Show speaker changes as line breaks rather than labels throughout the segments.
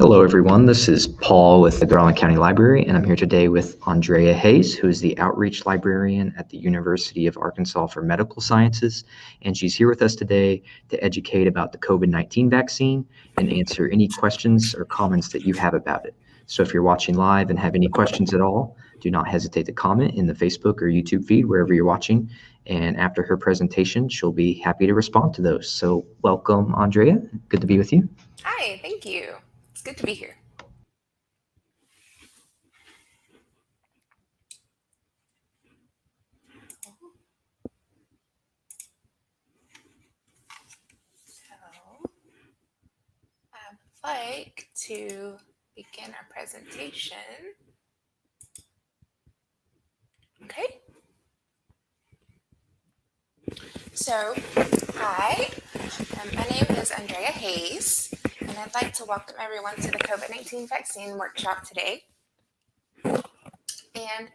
Hello, everyone. This is Paul with the Garland County Library, and I'm here today with Andrea Hayes, who is the Outreach Librarian at the University of Arkansas for Medical Sciences. And she's here with us today to educate about the COVID-19 vaccine and answer any questions or comments that you have about it. So if you're watching live and have any questions at all, do not hesitate to comment in the Facebook or YouTube feed, wherever you're watching. And after her presentation, she'll be happy to respond to those. So welcome, Andrea. Good to be with you.
Hi, thank you. It's good to be here. So, I would like to begin our presentation. Okay. So, hi, my name is Andrea Hayes, and I'd like to welcome everyone to the COVID-19 vaccine workshop today. And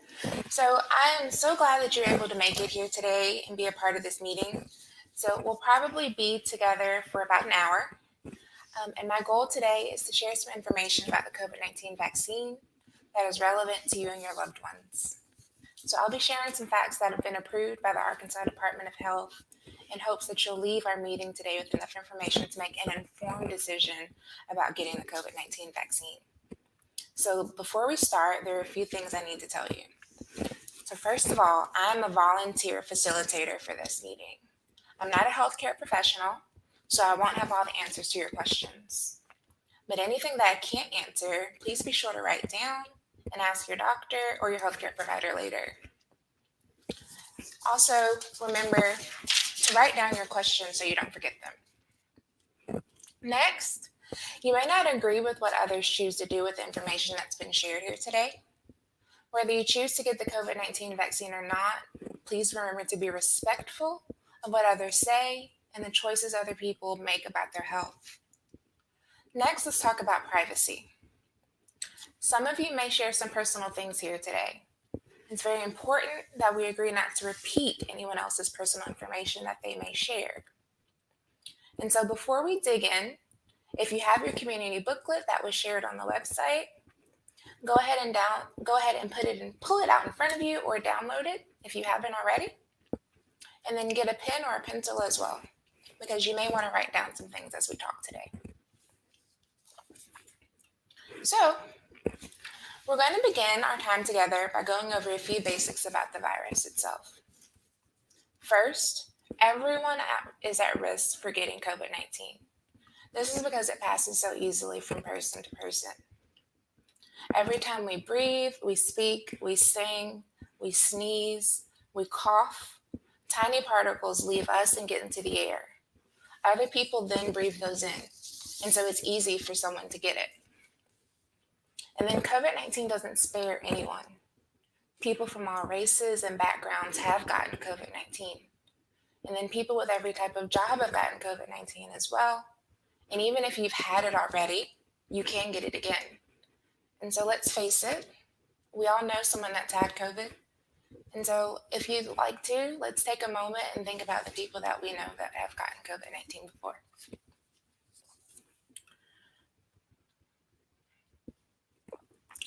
so I'm so glad that you're able to make it here today and be a part of this meeting. So we'll probably be together for about an hour. And my goal today is to share some information about the COVID-19 vaccine that is relevant to you and your loved ones. So I'll be sharing some facts that have been approved by the Arkansas Department of Health in hopes that you'll leave our meeting today with enough information to make an informed decision about getting the COVID-19 vaccine. So before we start, there are a few things I need to tell you. So first of all, I'm a volunteer facilitator for this meeting. I'm not a healthcare professional, so I won't have all the answers to your questions. But anything that I can't answer, please be sure to write down and ask your doctor or your healthcare provider later. Also, remember to write down your questions so you don't forget them. Next, you may not agree with what others choose to do with the information that's been shared here today. Whether you choose to get the COVID-19 vaccine or not, please remember to be respectful of what others say and the choices other people make about their health. Next, let's talk about privacy. Some of you may share some personal things here today. It's very important that we agree not to repeat anyone else's personal information that they may share. And so before we dig in, if you have your community booklet that was shared on the website, go ahead and pull it out in front of you or download it if you haven't already. And then get a pen or a pencil as well, because you may want to write down some things as we talk today. So, we're going to begin our time together by going over a few basics about the virus itself. First, everyone is at risk for getting COVID-19. This is because it passes so easily from person to person. Every time we breathe, we speak, we sing, we sneeze, we cough, tiny particles leave us and get into the air. Other people then breathe those in, and so it's easy for someone to get it. And then COVID-19 doesn't spare anyone. People from all races and backgrounds have gotten COVID-19. And then people with every type of job have gotten COVID-19 as well. And even if you've had it already, you can get it again. And so let's face it, we all know someone that's had COVID. And so if you'd like to, let's take a moment and think about the people that we know that have gotten COVID-19 before.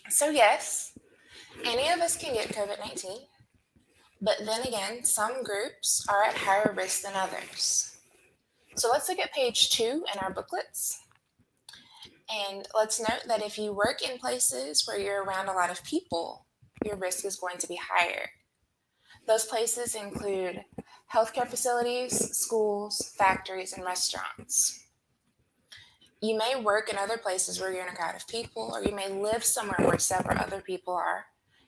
So yes, any of us can get COVID-19, but then again, some groups are at higher risk than others. So let's look at page 2 in our booklets. And let's note that if you work in places where you're around a lot of people, your risk is going to be higher. Those places include healthcare facilities, schools, factories, and restaurants. You may work in other places where you're in a crowd of people, or you may live somewhere where several other people are,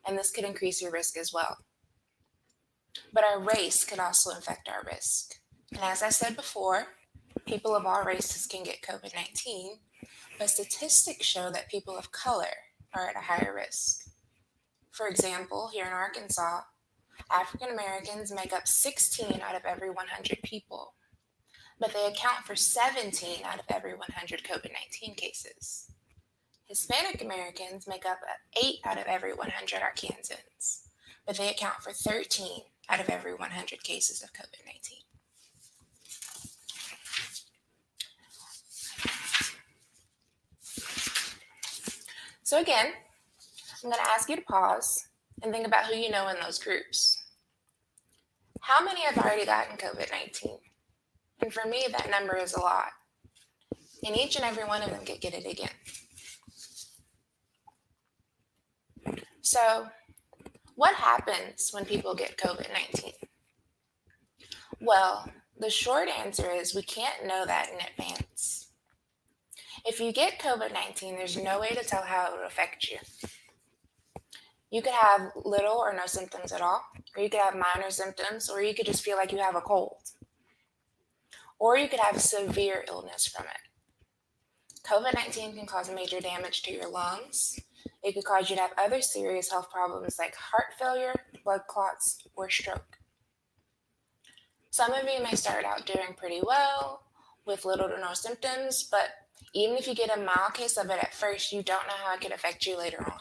and this could increase your risk as well. But our race could also affect our risk. And as I said before, people of all races can get COVID-19, but statistics show that people of color are at a higher risk. For example, here in Arkansas, African Americans make up 16 out of every 100 people, but they account for 17 out of every 100 COVID-19 cases. Hispanic Americans make up 8 out of every 100 Arkansans, but they account for 13 out of every 100 cases of COVID-19. So again, I'm going to ask you to pause and think about who you know in those groups. How many have already gotten COVID-19? And for me, that number is a lot. And each and every one of them could get it again. So what happens when people get COVID-19? Well, the short answer is we can't know that in advance. If you get COVID-19, there's no way to tell how it will affect you. You could have little or no symptoms at all, or you could have minor symptoms, or you could just feel like you have a cold. Or you could have severe illness from it. COVID-19 can cause major damage to your lungs. It could cause you to have other serious health problems like heart failure, blood clots, or stroke. Some of you may start out doing pretty well with little to no symptoms, but even if you get a mild case of it at first, you don't know how it could affect you later on.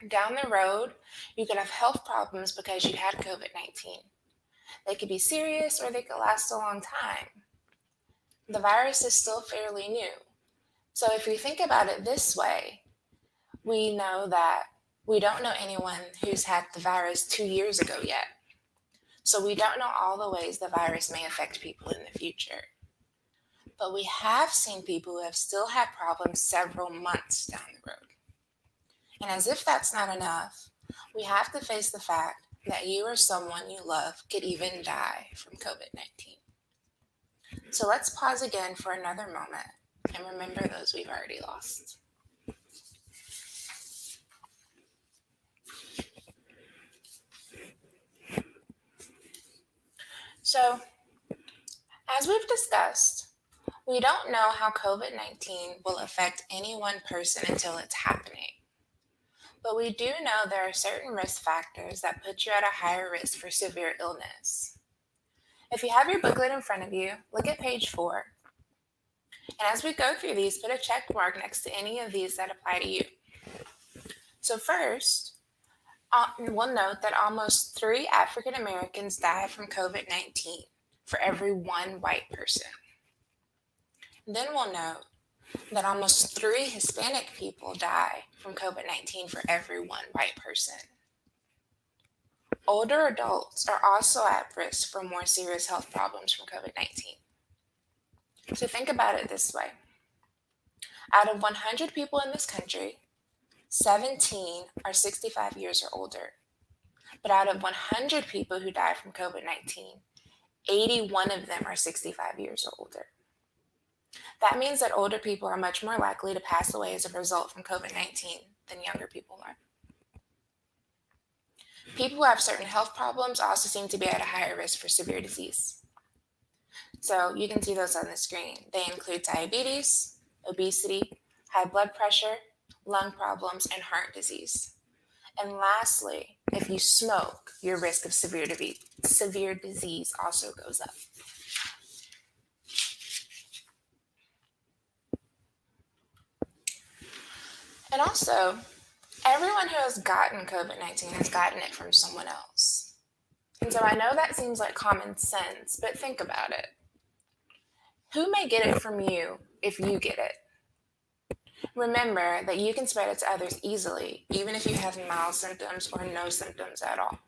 Down the road, you could have health problems because you had COVID-19. They could be serious or they could last a long time. The virus is still fairly new. So if you think about it this way, we know that we don't know anyone who's had the virus 2 years ago yet. So we don't know all the ways the virus may affect people in the future. But we have seen people who have still had problems several months down the road. And as if that's not enough, we have to face the fact that you or someone you love could even die from COVID-19. So let's pause again for another moment and remember those we've already lost. So, as we've discussed, we don't know how COVID-19 will affect any one person until it's happening. But we do know there are certain risk factors that put you at a higher risk for severe illness. If you have your booklet in front of you, look at page 4. And as we go through these, put a check mark next to any of these that apply to you. So first, we'll note that almost 3 African Americans die from COVID-19 for every 1 white person. Then we'll note that almost 3 Hispanic people die from COVID-19 for every 1 white person. Older adults are also at risk for more serious health problems from COVID-19. So think about it this way. Out of 100 people in this country, 17 are 65 years or older. But out of 100 people who die from COVID-19, 81 of them are 65 years or older. That means that older people are much more likely to pass away as a result from COVID-19 than younger people are. People who have certain health problems also seem to be at a higher risk for severe disease. So you can see those on the screen. They include diabetes, obesity, high blood pressure, lung problems, and heart disease. And lastly, if you smoke, your risk of severe disease also goes up. And also, everyone who has gotten COVID-19 has gotten it from someone else. And so I know that seems like common sense, but think about it. Who may get it from you if you get it? Remember that you can spread it to others easily, even if you have mild symptoms or no symptoms at all.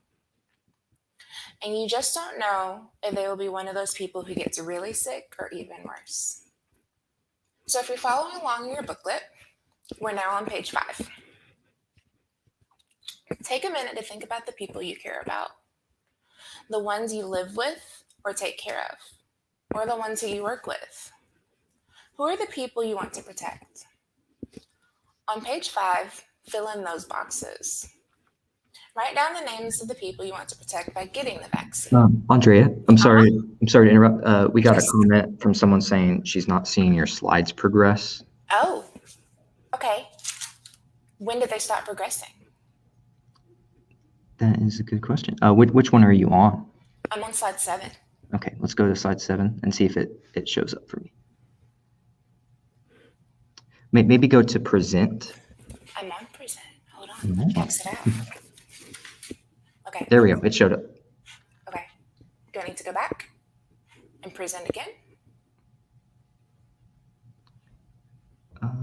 And you just don't know if they will be one of those people who gets really sick or even worse. So if you're following along in your booklet, we're now on page 5. Take a minute to think about the people you care about, the ones you live with or take care of, or the ones who you work with. Who are the people you want to protect? On page 5, fill in those boxes. Write down the names of the people you want to protect by getting the vaccine.
Andrea, I'm sorry to interrupt. We got a comment from someone saying she's not seeing your slides progress.
Oh, okay. When did they stop progressing?
That is a good question. Which one are you on?
I'm on slide 7.
Okay, let's go to slide 7 and see if it shows up for me. Maybe go to present.
I'm on present. Hold on. Let me exit out. Okay.
There we go. It showed up.
Okay. Do I need to go back and present again?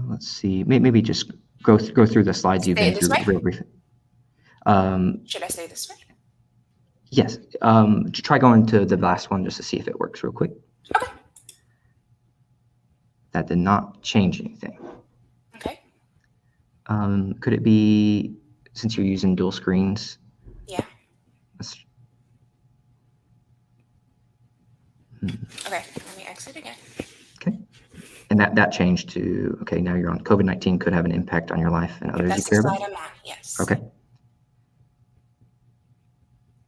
Let's see. Maybe just go through the slides you've been through real brief.
Should I stay this way?
Yes. Try going to the last one just to see if it works real quick.
Okay.
That did not change anything.
Okay.
Could it be, since you're using dual screens?
Yeah. Okay, let me exit again.
Okay. And that changed to, okay, now you're on COVID-19 could have an impact on your life and others you care about?
That's the slide I'm on, yes.
Okay.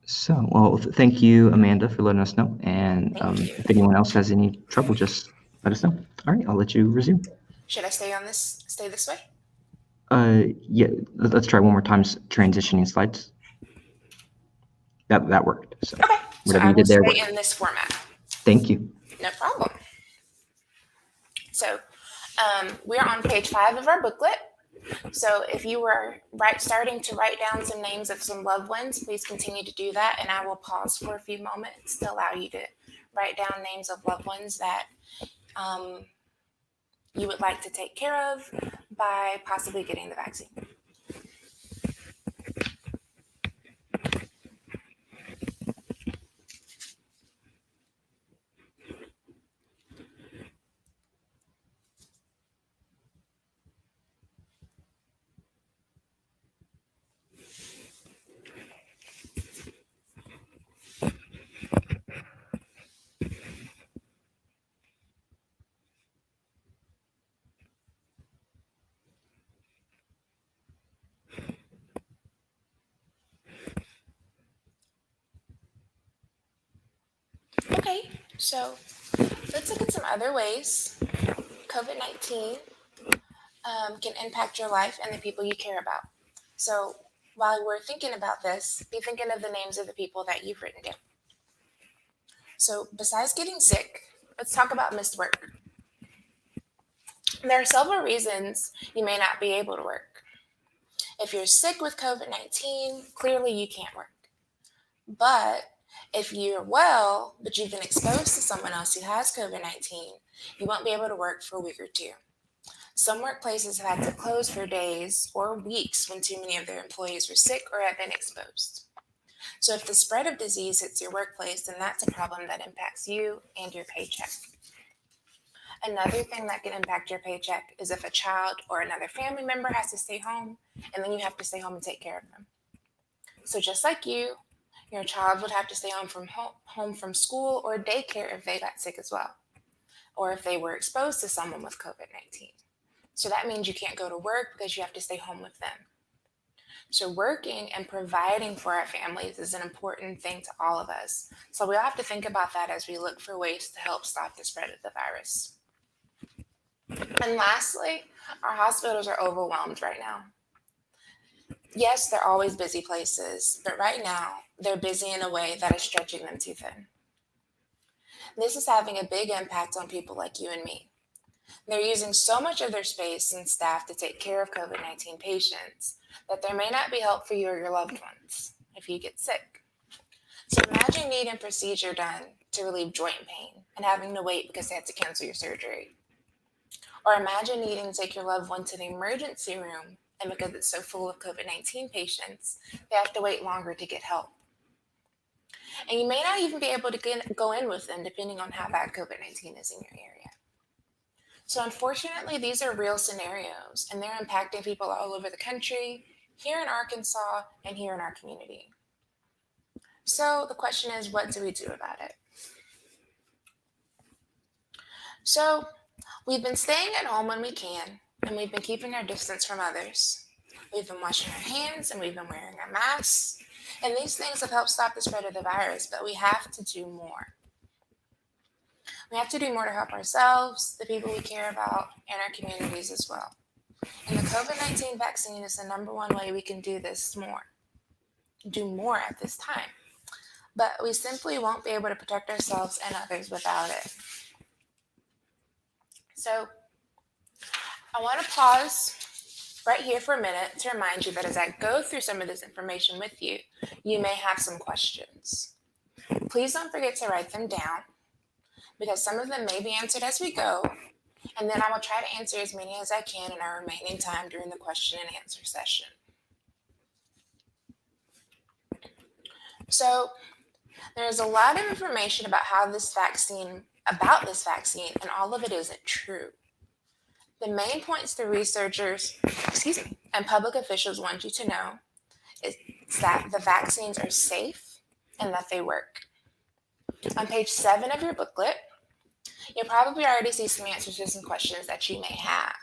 So, well, thank you, Amanda, for letting us know. And if anyone else has any trouble, just let us know. All right, I'll let you resume.
Should I stay this way?
Yeah, let's try one more time transitioning slides. That worked. So
okay,
whatever you did there worked.
In this format.
Thank you.
No problem. So we're on page 5 of our booklet. So if you were starting to write down some names of some loved ones, please continue to do that. And I will pause for a few moments to allow you to write down names of loved ones that you would like to take care of by possibly getting the vaccine. Okay, so let's look at some other ways COVID-19 can impact your life and the people you care about. So while we're thinking about this, be thinking of the names of the people that you've written down. So besides getting sick, let's talk about missed work. There are several reasons you may not be able to work. If you're sick with COVID-19, clearly you can't work. But if you're well, but you've been exposed to someone else who has COVID-19, you won't be able to work for a week or two. Some workplaces have had to close for days or weeks when too many of their employees were sick or have been exposed. So if the spread of disease hits your workplace, then that's a problem that impacts you and your paycheck. Another thing that can impact your paycheck is if a child or another family member has to stay home, and then you have to stay home and take care of them. So just like you, your child would have to stay home from school or daycare if they got sick as well, or if they were exposed to someone with COVID-19. So that means you can't go to work because you have to stay home with them. So working and providing for our families is an important thing to all of us. So we all have to think about that as we look for ways to help stop the spread of the virus. And lastly, our hospitals are overwhelmed right now. Yes, they're always busy places, but right now they're busy in a way that is stretching them too thin. This is having a big impact on people like you and me. They're using so much of their space and staff to take care of COVID-19 patients that there may not be help for you or your loved ones if you get sick. So imagine needing a procedure done to relieve joint pain and having to wait because they had to cancel your surgery. Or imagine needing to take your loved one to the emergency room, and because it's so full of COVID-19 patients, they have to wait longer to get help. And you may not even be able to go in with them depending on how bad COVID-19 is in your area. So unfortunately, these are real scenarios, and they're impacting people all over the country, here in Arkansas, and here in our community. So the question is, what do we do about it? So we've been staying at home when we can, and we've been keeping our distance from others. We've been washing our hands, and we've been wearing our masks, and these things have helped stop the spread of the virus, but we have to do more. We have to do more to help ourselves, the people we care about, and our communities as well. And the COVID-19 vaccine is the #1 way we can do more at this time. But we simply won't be able to protect ourselves and others without it. So I want to pause right here for a minute to remind you that as I go through some of this information with you, you may have some questions. Please don't forget to write them down, because some of them may be answered as we go, And then I will try to answer as many as I can in our remaining time during the question and answer session. So there's a lot of information about this vaccine, and all of it isn't true. The main points the researchers, and public officials want you to know is that the vaccines are safe and that they work. On page 7 of your booklet, you'll probably already see some answers to some questions that you may have.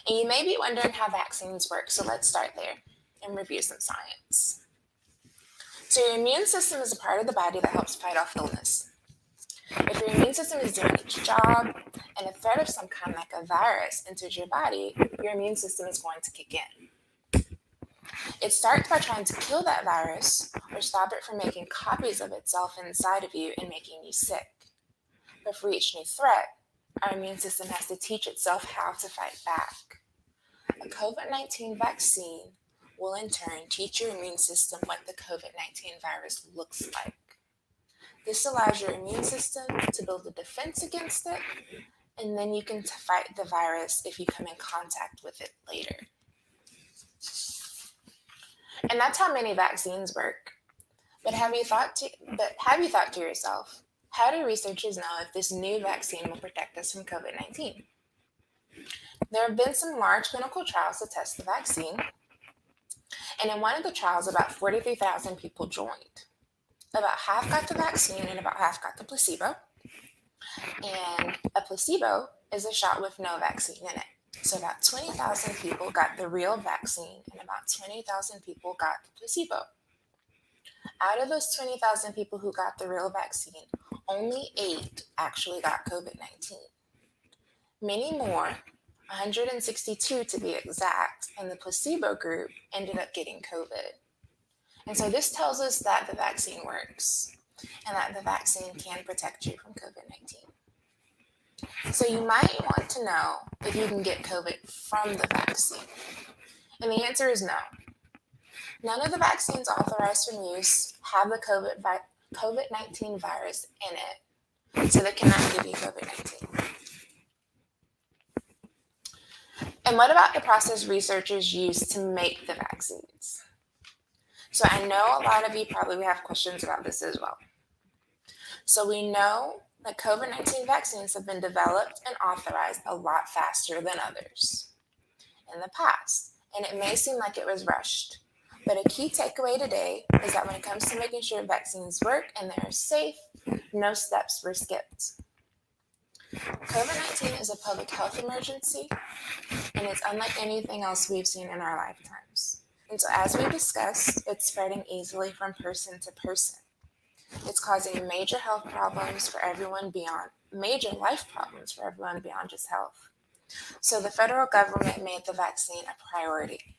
And you may be wondering how vaccines work, so let's start there and review some science. So your immune system is a part of the body that helps fight off illness. If your immune system is doing its job and a threat of some kind, like a virus, enters your body, your immune system is going to kick in. It starts by trying to kill that virus or stop it from making copies of itself inside of you and making you sick. But for each new threat, our immune system has to teach itself how to fight back. A COVID-19 vaccine will in turn teach your immune system what the COVID-19 virus looks like. This allows your immune system to build a defense against it, and then you can fight the virus if you come in contact with it later. And that's how many vaccines work. But have you thought to yourself, how do researchers know if this new vaccine will protect us from COVID-19? There have been some large clinical trials to test the vaccine, and in one of the trials, about 43,000 people joined. About half got the vaccine and about half got the placebo. And a placebo is a shot with no vaccine in it. So about 20,000 people got the real vaccine and about 20,000 people got the placebo. Out of those 20,000 people who got the real vaccine, only 8 actually got COVID-19. Many more, 162 to be exact, in the placebo group ended up getting COVID. And so this tells us that the vaccine works and that the vaccine can protect you from COVID-19. So you might want to know if you can get COVID from the vaccine. And the answer is no. None of the vaccines authorized for use have the COVID-19 virus in it, so they cannot give you COVID-19. And what about the process researchers use to make the vaccines? So I know a lot of you probably have questions about this as well. So we know that COVID-19 vaccines have been developed and authorized a lot faster than others in the past, and it may seem like it was rushed. But a key takeaway today is that when it comes to making sure vaccines work and they're safe, no steps were skipped. COVID-19 is a public health emergency, and it's unlike anything else we've seen in our lifetimes. And so as we discussed, it's spreading easily from person to person. It's causing major life problems for everyone beyond just health. So the federal government made the vaccine a priority.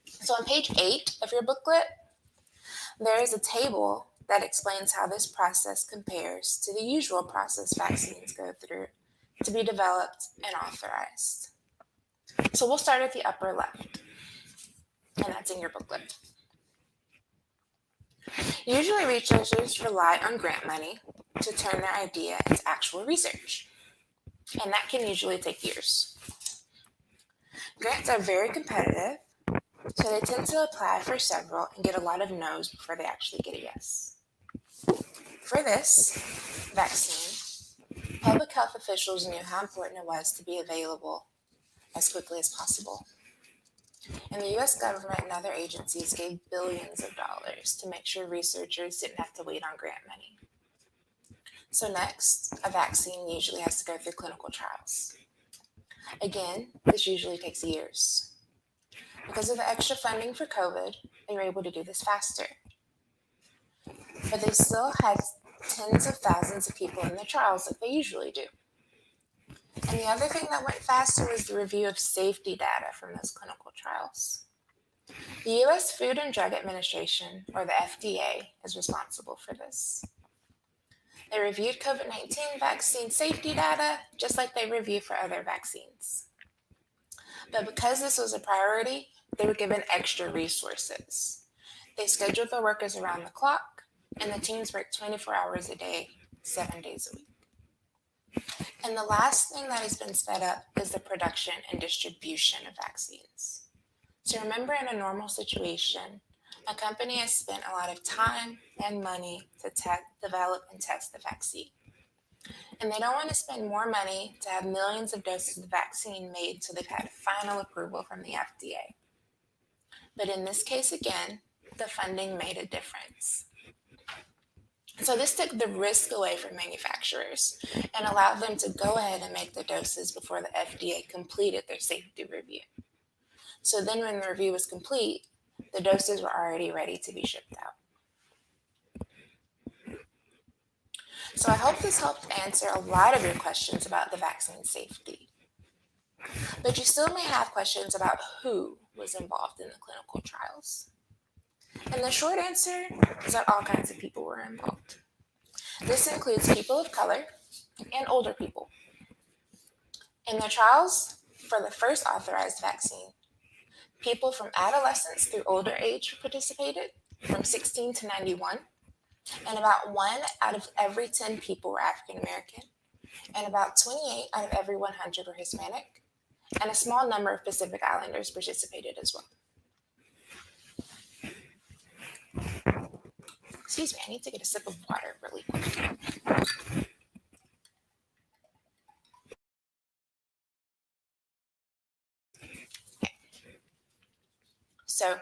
So on page 8 of your booklet, there is a table that explains how this process compares to the usual process vaccines go through to be developed and authorized. So we'll start at the upper left, and that's in your booklet. Usually researchers rely on grant money to turn their idea into actual research, and that can usually take years. Grants are very competitive, so they tend to apply for several and get a lot of no's before they actually get a yes. For this vaccine, public health officials knew how important it was to be available as quickly as possible. And the US government and other agencies gave billions of dollars to make sure researchers didn't have to wait on grant money. So next, a vaccine usually has to go through clinical trials. Again, this usually takes years. Because of the extra funding for COVID, they were able to do this faster. But they still had tens of thousands of people in the trials like they usually do. And the other thing that went faster was the review of safety data from those clinical trials. The U.S. Food and Drug Administration, or the FDA, is responsible for this. They reviewed COVID-19 vaccine safety data just like they review for other vaccines. But because this was a priority, they were given extra resources. They scheduled their workers around the clock, and the teams worked 24 hours a day, 7 days a week. And the last thing that has been sped up is the production and distribution of vaccines. So remember, in a normal situation, a company has spent a lot of time and money to develop and test the vaccine. And they don't want to spend more money to have millions of doses of vaccine made so they've had final approval from the FDA. But in this case, again, the funding made a difference. So this took the risk away from manufacturers and allowed them to go ahead and make the doses before the FDA completed their safety review. So then when the review was complete, the doses were already ready to be shipped out. So I hope this helped answer a lot of your questions about the vaccine safety. But you still may have questions about who was involved in the clinical trials. And the short answer is that all kinds of people were involved. This includes people of color and older people. In the trials for the first authorized vaccine, people from adolescence through older age participated, from 16 to 91, and about 1 out of every 10 people were African American, and about 28 out of every 100 were Hispanic, and a small number of Pacific Islanders participated as well. Excuse me, I need to get a sip of water really quick. Okay. So,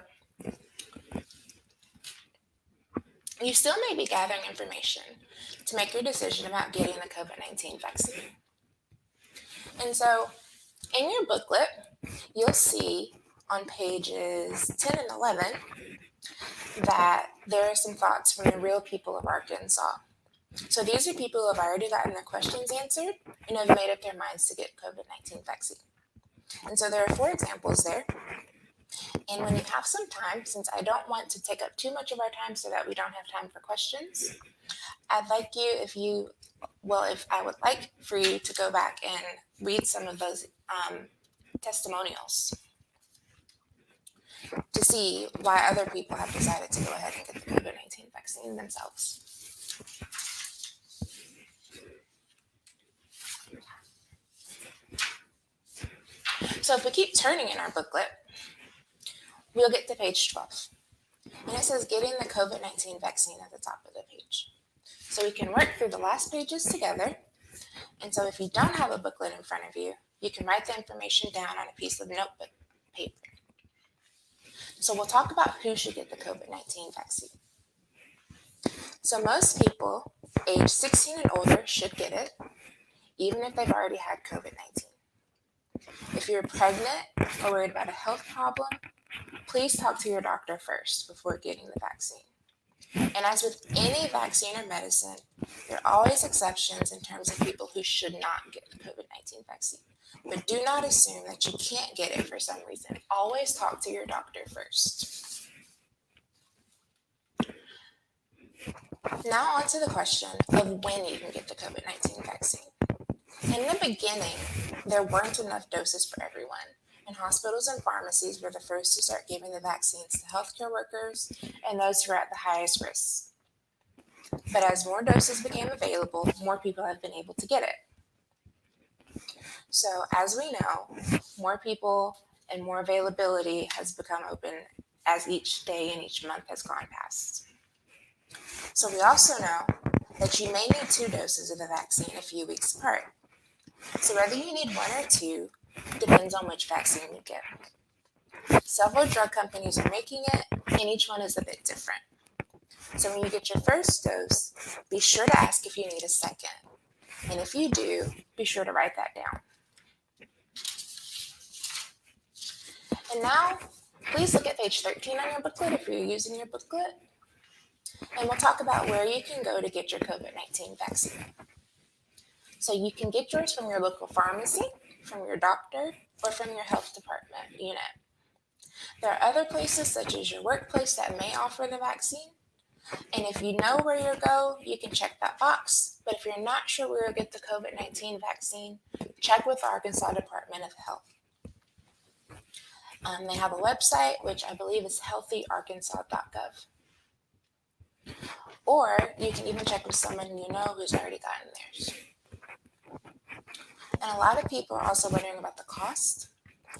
you still may be gathering information to make your decision about getting the COVID-19 vaccine. And so, in your booklet, you'll see on pages 10 and 11 that there are some thoughts from the real people of Arkansas. So these are people who have already gotten their questions answered and have made up their minds to get COVID-19 vaccine. And so there are 4 examples there. And when you have some time, since I don't want to take up too much of our time so that we don't have time for questions, I would like for you to go back and read some of those testimonials to see why other people have decided to go ahead and get the COVID-19 vaccine themselves. So if we keep turning in our booklet, we'll get to page 12. And it says getting the COVID-19 vaccine at the top of the page. So we can work through the last pages together. And so if you don't have a booklet in front of you, you can write the information down on a piece of notebook paper. So we'll talk about who should get the COVID-19 vaccine. So most people age 16 and older should get it, even if they've already had COVID-19. If you're pregnant or worried about a health problem, please talk to your doctor first before getting the vaccine. And as with any vaccine or medicine, there are always exceptions in terms of people who should not get the COVID-19 vaccine. But do not assume that you can't get it for some reason. Always talk to your doctor first. Now on to the question of when you can get the COVID-19 vaccine. In the beginning, there weren't enough doses for everyone, and hospitals and pharmacies were the first to start giving the vaccines to healthcare workers and those who are at the highest risk. But as more doses became available, more people have been able to get it. So as we know, more people and more availability has become open as each day and each month has gone past. So we also know that you may need 2 doses of the vaccine a few weeks apart. So whether you need 1 or 2 depends on which vaccine you get. Several drug companies are making it, and each one is a bit different. So when you get your first dose, be sure to ask if you need a second. And if you do, be sure to write that down. And now, please look at page 13 on your booklet if you're using your booklet. And we'll talk about where you can go to get your COVID-19 vaccine. So you can get yours from your local pharmacy, from your doctor, or from your health department unit. There are other places such as your workplace that may offer the vaccine. And if you know where you go, you can check that box. But if you're not sure where you'll get the COVID-19 vaccine, check with the Arkansas Department of Health. They have a website, which I believe is healthyarkansas.gov. Or you can even check with someone you know who's already gotten theirs. And a lot of people are also wondering about the cost.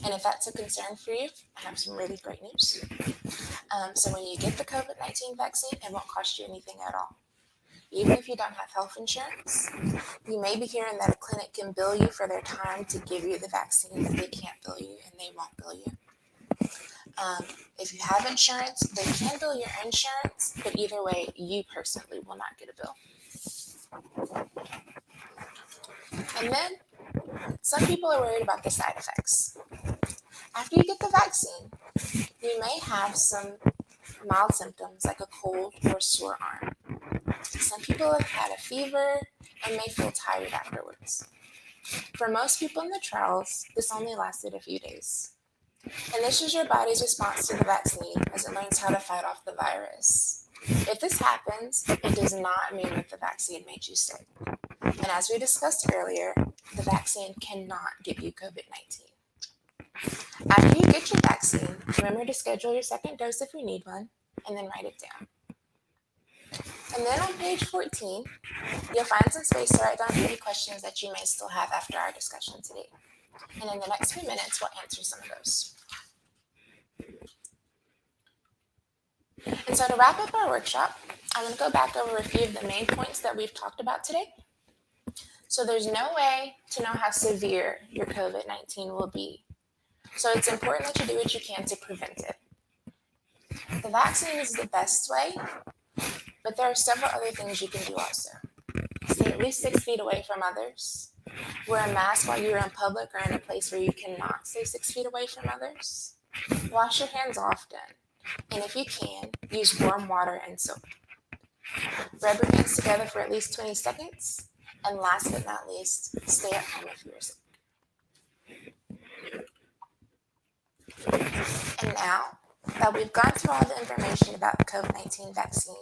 And if that's a concern for you, I have some really great news. So when you get the COVID-19 vaccine, it won't cost you anything at all. Even if you don't have health insurance, you may be hearing that a clinic can bill you for their time to give you the vaccine, but they can't bill you and they won't bill you. If you have insurance, they can bill your insurance, but either way, you personally will not get a bill. And then some people are worried about the side effects. After you get the vaccine, you may have some mild symptoms like a cold or sore arm. Some people have had a fever and may feel tired afterwards. For most people in the trials, this only lasted a few days. And this is your body's response to the vaccine as it learns how to fight off the virus. If this happens, it does not mean that the vaccine made you sick. And as we discussed earlier, the vaccine cannot give you COVID-19. After you get your vaccine, remember to schedule your second dose if you need one, and then write it down. And then on page 14, you'll find some space to write down any questions that you may still have after our discussion today. And in the next few minutes, we'll answer some of those. And so to wrap up our workshop, I'm going to go back over a few of the main points that we've talked about today. So there's no way to know how severe your COVID-19 will be. So it's important that you do what you can to prevent it. The vaccine is the best way, but there are several other things you can do also. Stay at least 6 feet away from others. Wear a mask while you're in public or in a place where you cannot stay 6 feet away from others. Wash your hands often. And if you can, use warm water and soap. Rub your hands together for at least 20 seconds. And last but not least, stay at home if you're sick. And now that we've gone through all the information about the COVID-19 vaccine,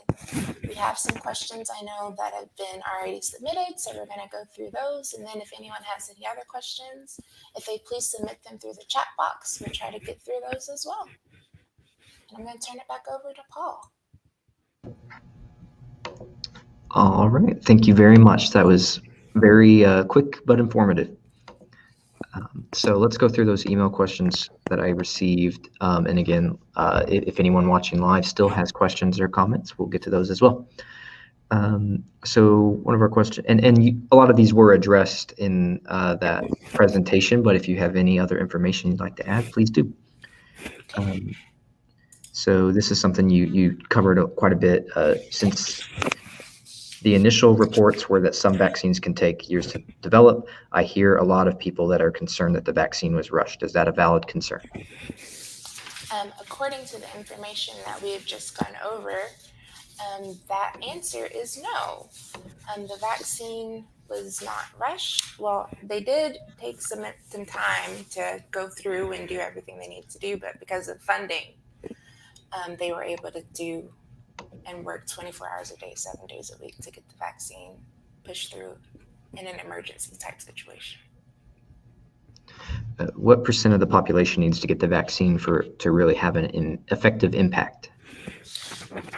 we have some questions I know that have been already submitted, so we're going to go through those. And then if anyone has any other questions, if they please submit them through the chat box, we'll try to get through those as well. And I'm going to turn it back over to Paul.
All right. Thank you very much. That was very quick but informative. So let's go through those email questions that I received. And again, if anyone watching live still has questions or comments, we'll get to those as well. So one of our questions, and a lot of these were addressed in that presentation, but if you have any other information you'd like to add, please do. So this is something you covered quite a bit since the initial reports were that some vaccines can take years to develop. I hear a lot of people that are concerned that the vaccine was rushed. Is that a valid concern?
According to the information that we have just gone over, that answer is no. The vaccine was not rushed. Well, they did take some time to go through and do everything they need to do, but because of funding, they were able to do and work 24 hours a day, 7 days a week to get the vaccine pushed through in an emergency type situation.
What % of the population needs to get the vaccine to really have an effective impact?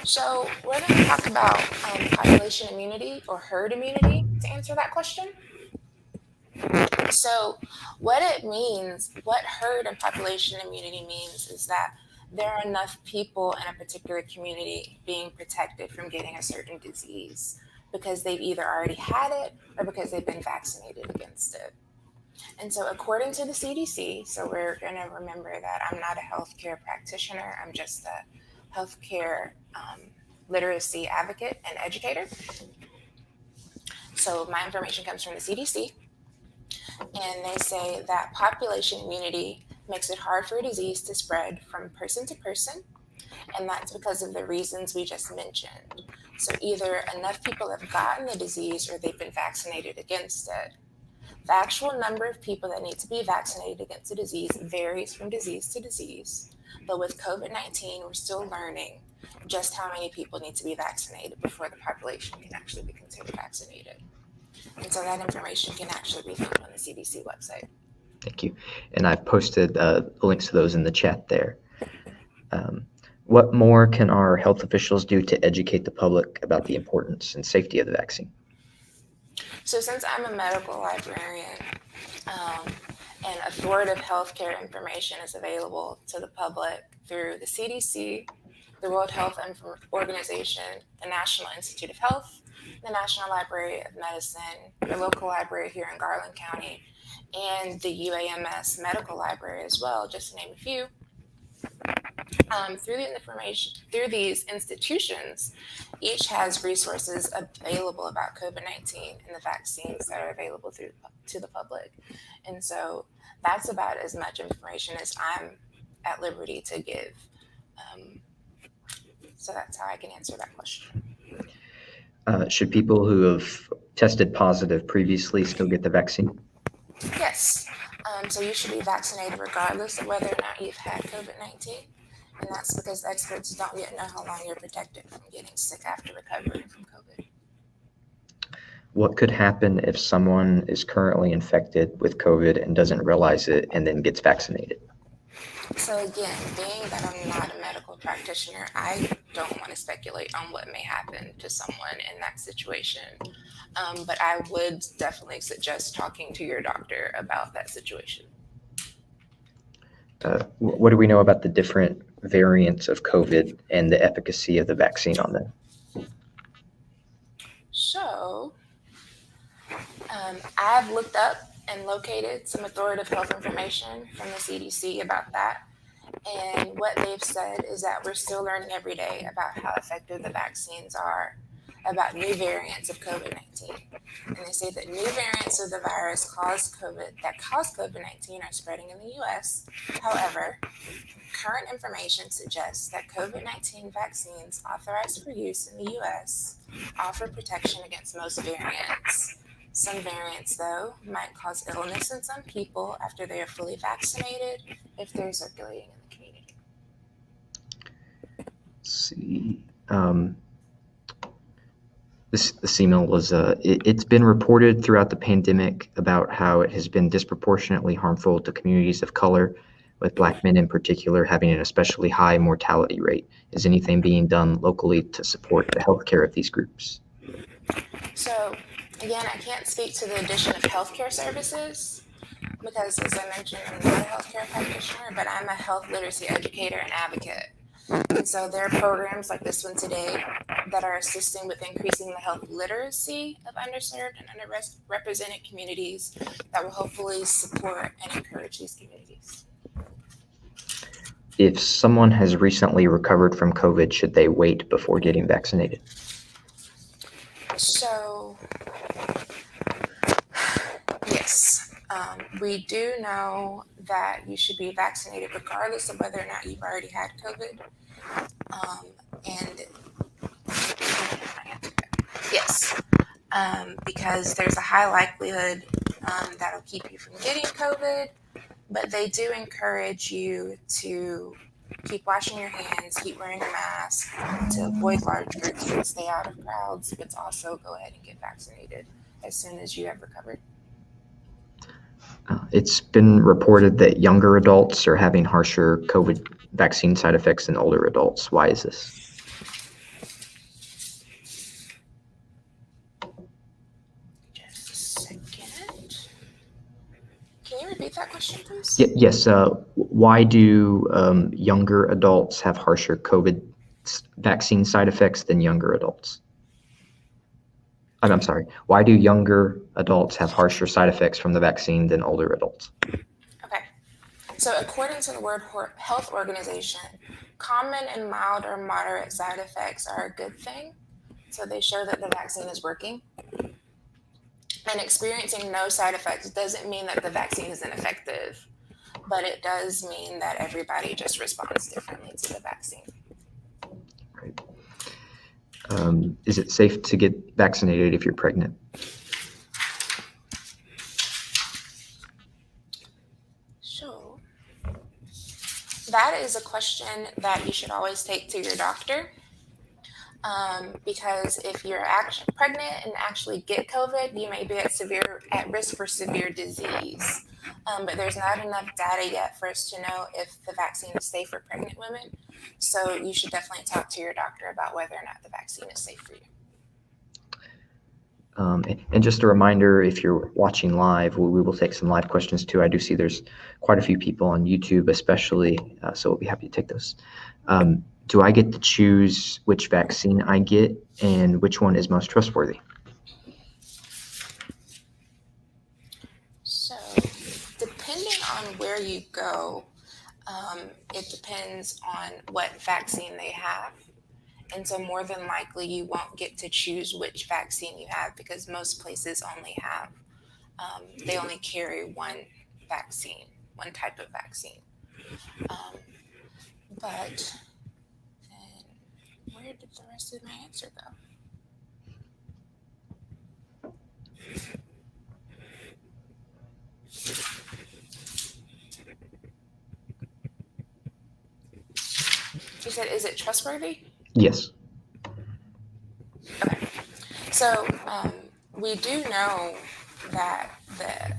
So we're going to talk about population immunity or herd immunity to answer that question. So what it means, what herd and population immunity means is that there are enough people in a particular community being protected from getting a certain disease because they've either already had it or because they've been vaccinated against it. And so according to the CDC, so we're going to remember that I'm not a healthcare practitioner, I'm just a healthcare literacy advocate and educator. So my information comes from the CDC, and they say that population immunity makes it hard for a disease to spread from person to person, and that's because of the reasons we just mentioned. So either enough people have gotten the disease or they've been vaccinated against it. The actual number of people that need to be vaccinated against a disease varies from disease to disease, but with COVID-19, we're still learning just how many people need to be vaccinated before the population can actually be considered vaccinated. And so that information can actually be found on the CDC website.
Thank you. And I've posted links to those in the chat there. What more can our health officials do to educate the public about the importance and safety of the vaccine?
So since I'm a medical librarian, and authoritative healthcare information is available to the public through the CDC, the World Health Organization, the National Institute of Health, the National Library of Medicine, the local library here in Garland County, and the UAMS Medical Library as well, just to name a few. Through these institutions, each has resources available about COVID-19 and the vaccines that are available to the public. And so that's about as much information as I'm at liberty to give. So that's how I can answer that question.
Should people who have tested positive previously still get the vaccine?
Yes. So you should be vaccinated regardless of whether or not you've had COVID-19. And that's because experts don't yet know how long you're protected from getting sick after recovering from COVID.
What could happen if someone is currently infected with COVID and doesn't realize it and then gets vaccinated?
So again, being that I'm not a medical practitioner, I don't want to speculate on what may happen to someone in that situation. But I would definitely suggest talking to your doctor about that situation.
What do we know about the different variants of COVID and the efficacy of the vaccine on them?
So I've looked up and located some authoritative health information from the CDC about that. And what they've said is that we're still learning every day about how effective the vaccines are, about new variants of COVID-19. And they say that new variants of the virus cause COVID-19 are spreading in the US. However, current information suggests that COVID-19 vaccines authorized for use in the US offer protection against most variants. Some variants, though, might cause illness in some people after they are fully vaccinated if they're circulating in the community.
Let's see. This email was, it's been reported throughout the pandemic about how it has been disproportionately harmful to communities of color, with Black men in particular having an especially high mortality rate. Is anything being done locally to support the healthcare of these groups?
So, again, I can't speak to the addition of healthcare services because, as I mentioned, I'm not a healthcare practitioner, but I'm a health literacy educator and advocate. And so there are programs like this one today that are assisting with increasing the health literacy of underserved and underrepresented communities that will hopefully support and encourage these communities.
If someone has recently recovered from COVID, should they wait before getting vaccinated?
So, yes, we do know that you should be vaccinated regardless of whether or not you've already had COVID. Yes, because there's a high likelihood that'll keep you from getting COVID, but they do encourage you to keep washing your hands, keep wearing a mask, to avoid large groups and stay out of crowds, but also go ahead and get vaccinated as soon as you have recovered.
It's been reported that younger adults are having harsher COVID vaccine side effects than older adults. Why is this?
Just a second. Can you repeat that question, please?
Yes. Why do younger adults have harsher COVID vaccine side effects than younger adults? I'm sorry. Why do younger adults have harsher side effects from the vaccine than older adults?
Okay. So according to the World Health Organization, common and mild or moderate side effects are a good thing. So they show that the vaccine is working. And experiencing no side effects doesn't mean that the vaccine isn't effective, but it does mean that everybody just responds differently to the vaccine.
Right. Is it safe to get vaccinated if you're pregnant?
So that is a question that you should always take to your doctor. Because if you're actually pregnant and actually get COVID, you may be at risk for severe disease. But there's not enough data yet for us to know if the vaccine is safe for pregnant women. So you should definitely talk to your doctor about whether or not the vaccine is safe for
And just a reminder, if you're watching live, we will take some live questions too. I do see there's quite a few people on YouTube especially, so we'll be happy to take those. Do I get to choose which vaccine I get and which one is most trustworthy?
So, depending on where you go, it depends on what vaccine they have. And so more than likely you won't get to choose which vaccine you have because most places only have, they only carry one vaccine, one type of vaccine. But then where did the rest of my answer go? You said, is it trustworthy?
Yes.
Okay. So we do know that the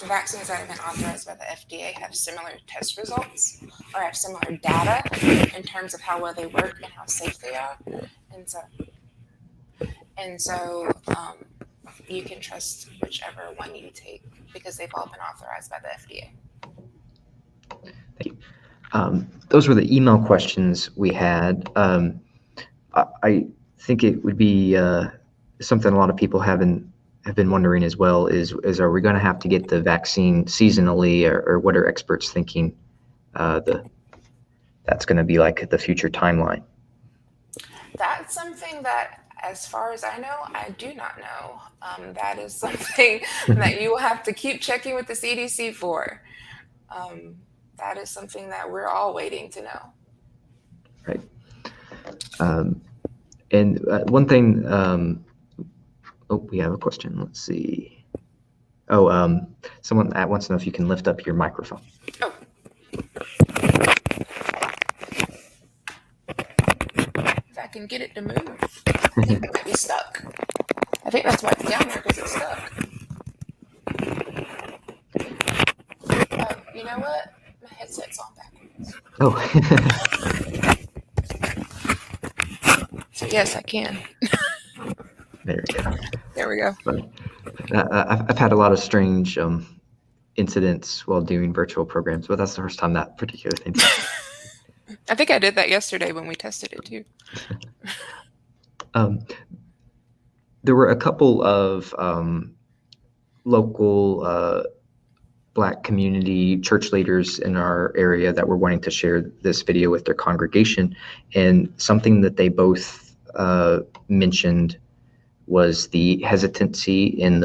vaccines that have been authorized by the FDA have similar test results or have similar data in terms of how well they work and how safe they are. And so you can trust whichever one you take because they've all been authorized by the FDA.
Thank you. Those were the email questions we had. I think it would be something a lot of people have been wondering as well is are we going to have to get the vaccine seasonally, or what are experts thinking that's going to be like the future timeline?
That's something that, as far as I know, I do not know. That is something that you will have to keep checking with the CDC for. That is something that we're all waiting to know.
Right. And one thing, we have a question. Let's see. Someone wants to know if you can lift up your microphone.
Oh. If I can get it to move. I think it might be stuck. I think that's why it's down there, because it's stuck. You know what? My headset's on backwards.
Oh.
So yes, I can.
There we go.
There we go.
I've had a lot of strange incidents while doing virtual programs, but that's the first time that particular thing.
I think I did that yesterday when we tested it too.
There were a couple of local Black community church leaders in our area that were wanting to share this video with their congregation, and something that they both mentioned was the hesitancy in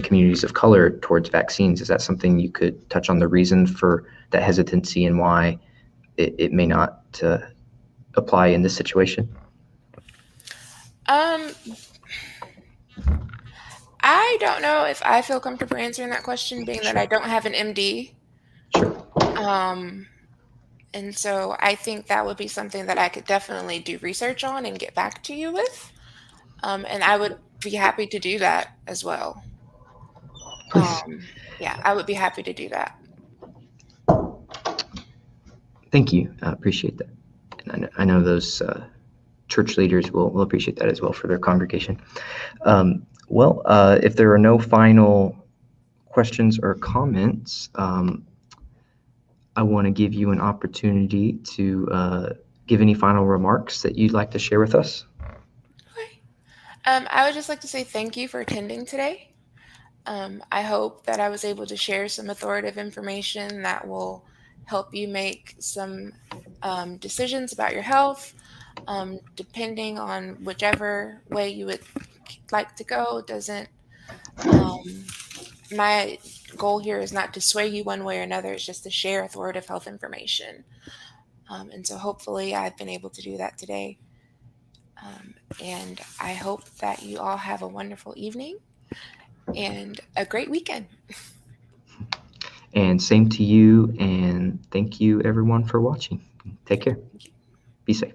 communities of color towards vaccines. Is that something you could touch on, the reason for that hesitancy and why it may not apply in this situation?
I don't know if I feel comfortable answering that question, being that I don't have an MD.
Sure.
And so I think that would be something that I could definitely do research on and get back to you with. And I would be happy to do that as well. Yeah, I would be happy to do that.
Thank you. I appreciate that. And I know those church leaders will appreciate that as well for their congregation. If there are no final questions or comments, I want to give you an opportunity to give any final remarks that you'd like to share with us.
Okay. I would just like to say thank you for attending today. I hope that I was able to share some authoritative information that will help you make some decisions about your health, depending on whichever way you would like to go. My goal here is not to sway you one way or another. It's just to share authoritative health information. And so hopefully I've been able to do that today. And I hope that you all have a wonderful evening and a great weekend.
And same to you. And thank you everyone for watching. Take care. Be safe.